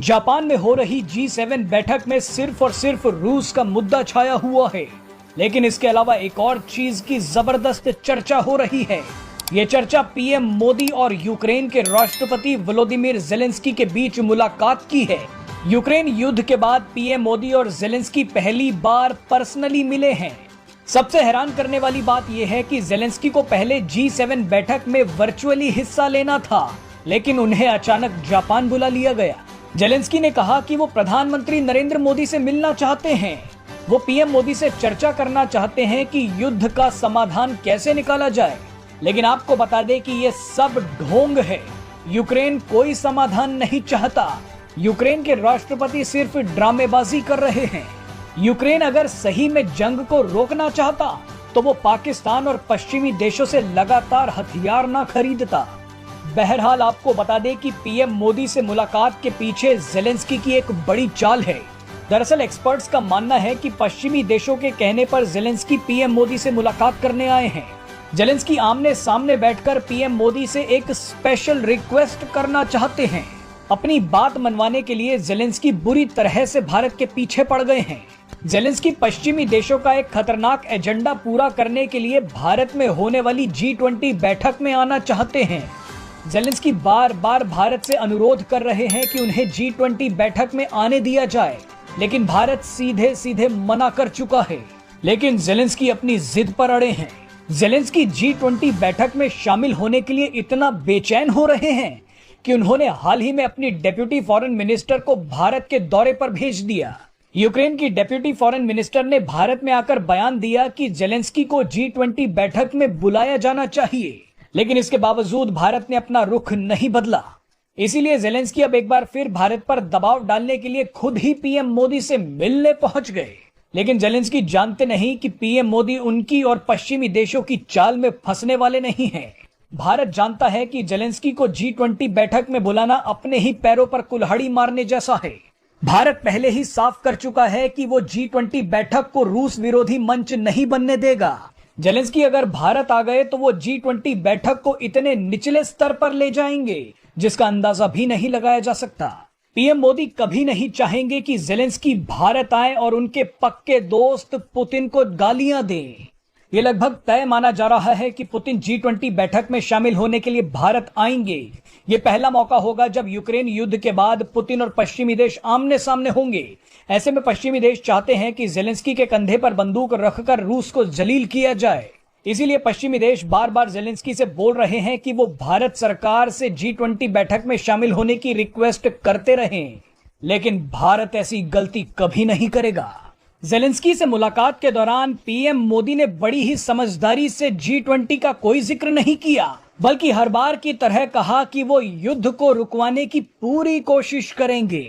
Japan में हो रही G7 बैठक में सिर्फ और सिर्फ रूस का मुद्दा छाया हुआ है, लेकिन इसके अलावा एक और चीज की जबरदस्त चर्चा हो रही है। ये चर्चा पीएम मोदी और यूक्रेन के राष्ट्रपति वोलोदिमीर जेलेंस्की के बीच मुलाकात की है। यूक्रेन युद्ध के बाद पीएम मोदी और जेलेंस्की पहली बार पर्सनली मिले हैं। सबसे हैरान करने वाली बात यह है कि जेलेंस्की को पहले G7 बैठक में वर्चुअली हिस्सा लेना था, लेकिन उन्हें अचानक जापान बुला लिया गया। जेलेंस्की ने कहा कि वो प्रधानमंत्री नरेंद्र मोदी से मिलना चाहते हैं। वो पीएम मोदी से चर्चा करना चाहते हैं कि युद्ध का समाधान कैसे निकाला जाए। लेकिन आपको बता दें कि ये सब ढोंग है। यूक्रेन कोई समाधान नहीं चाहता। यूक्रेन के राष्ट्रपति सिर्फ ड्रामेबाजी कर रहे हैं। यूक्रेन अगर सही में जंग को रोकना चाहता तो वो पाकिस्तान और पश्चिमी देशों से लगातार हथियार ना खरीदता। बहरहाल आपको बता दें कि पीएम मोदी से मुलाकात के पीछे जेलेंस्की की एक बड़ी चाल है। दरअसल एक्सपर्ट्स का मानना है कि पश्चिमी देशों के कहने पर जेलेंस्की पीएम मोदी से मुलाकात करने आए हैं। जेलेंस्की आमने सामने बैठकर पीएम मोदी से एक स्पेशल रिक्वेस्ट करना चाहते हैं। अपनी बात मनवाने के लिए जेलेंस्की बुरी तरह से भारत के पीछे पड़ गए हैं। जेलेंस्की पश्चिमी देशों का एक खतरनाक एजेंडा पूरा करने के लिए भारत में होने वाली G20 बैठक में आना चाहते हैं। जेलेंस्की बार बार भारत से अनुरोध कर रहे हैं कि उन्हें G20 बैठक में आने दिया जाए, लेकिन भारत सीधे सीधे मना कर चुका है। लेकिन जेलेंस्की अपनी जिद पर अड़े हैं। जेलेंस्की G20 बैठक में शामिल होने के लिए इतना बेचैन हो रहे हैं कि उन्होंने हाल ही में अपनी डेप्यूटी फॉरेन मिनिस्टर को भारत के दौरे पर भेज दिया। यूक्रेन की डेप्यूटी फॉरेन मिनिस्टर ने भारत में आकर बयान दिया कि जेलेंस्की को G20 बैठक में बुलाया जाना चाहिए, लेकिन इसके बावजूद भारत ने अपना रुख नहीं बदला। इसीलिए जेलेंस्की अब एक बार फिर भारत पर दबाव डालने के लिए खुद ही पीएम मोदी से मिलने पहुंच गए। लेकिन जेलेंस्की जानते नहीं कि पीएम मोदी उनकी और पश्चिमी देशों की चाल में फंसने वाले नहीं हैं। भारत जानता है कि जेलेंस्की को G20 बैठक में बुलाना अपने ही पैरों पर कुल्हाड़ी मारने जैसा है। भारत पहले ही साफ कर चुका है कि वो G20 बैठक को रूस विरोधी मंच नहीं बनने देगा। जेलेंस्की अगर भारत आ गए तो वो G20 बैठक को इतने निचले स्तर पर ले जाएंगे जिसका अंदाजा भी नहीं लगाया जा सकता। पीएम मोदी कभी नहीं चाहेंगे कि जेलेंस्की भारत आए और उनके पक्के दोस्त पुतिन को गालियां दें। ये लगभग तय माना जा रहा है कि पुतिन G20 बैठक में शामिल होने के लिए भारत आएंगे। ये पहला मौका होगा जब यूक्रेन युद्ध के बाद पुतिन और पश्चिमी देश आमने सामने होंगे। ऐसे में पश्चिमी देश चाहते हैं कि जेलेंस्की के कंधे पर बंदूक रखकर रूस को जलील किया जाए। इसीलिए पश्चिमी देश बार बार जेलेंस्की से बोल रहे हैं कि वो भारत सरकार से G20 बैठक में शामिल होने की रिक्वेस्ट करते रहें, लेकिन भारत ऐसी गलती कभी नहीं करेगा। जेलेंस्की से मुलाकात के दौरान पीएम मोदी ने बड़ी ही समझदारी से G20 का कोई जिक्र नहीं किया, बल्कि हर बार की तरह कहा कि वो युद्ध को रुकवाने की पूरी कोशिश करेंगे।